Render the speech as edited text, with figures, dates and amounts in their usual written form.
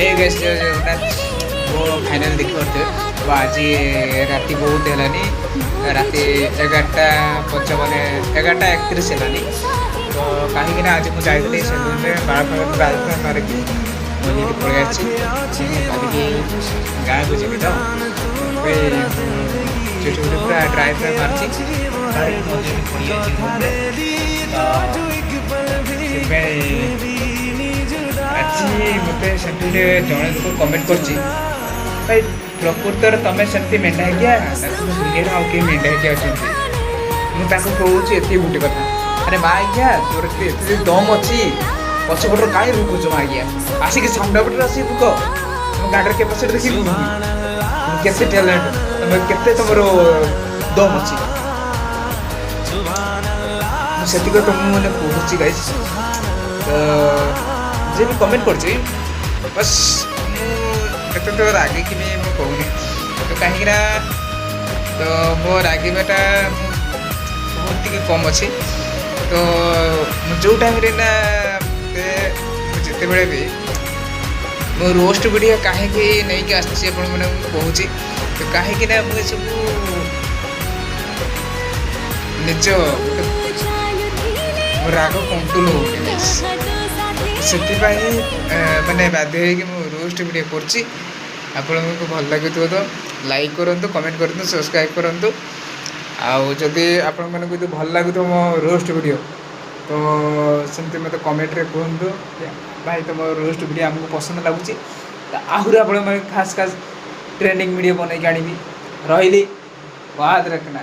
Hey guys Jagannath वो final देखि पारथे तो आज राति बहुत हेलानी राति 11:55 11:31 हेलानी तो कहीं आज मुझे जाइए सेलून में बाल फाल राजस्थान मारिकी मुझे पड़े गाँव को जी तो चुटी पूरा ड्राई फ्राई मार्ची आज मत से जड़े लोग कमेंट कर प्रकृतर तुम से मेढाकिया दुनिया आउ कि मेढाकिया अच्छा मुझे ये गोटे कथा अरे माँ आज्ञा तोर दम अच्छी पछपट कहीं रुकुच माँ आज्ञा आसिक सामने पटे आस रुक तुम गाड़ी कैपेसिटी देखी कैसे टैलेंट तुम के तुम दम अच्छी से तुम मैंने कहूँ गाइस तो जे भी कमेंट कर बस मुझे तो रागे कि कहूनी तो कहीं तो मो रागेटा बहुत टी कम अच्छे तो जो टाइम ना जिते बड़े भी मो रोस्ट वीडियो कहीं नहीं कि आसी मैंने कहूँ तो कहीं मुझे सब निज राग कंट्रोल हो से मैंने बाध्य कि रोस्ट वीडियो करछि आपको भल लगे तो लाइक करूँ कमेंट करूँ सब्सक्राइब करूँ आउ जदि आपण मानक भल लगे मो रोस्ट वीडियो तो सेमती मत कमेंट रे कहतु भाई तुम रोस्ट वीडियो आमको पसंद लगुच आहरी आप खास खास ट्रेंडिंग वीडियो बनई आनी रही बात रखना।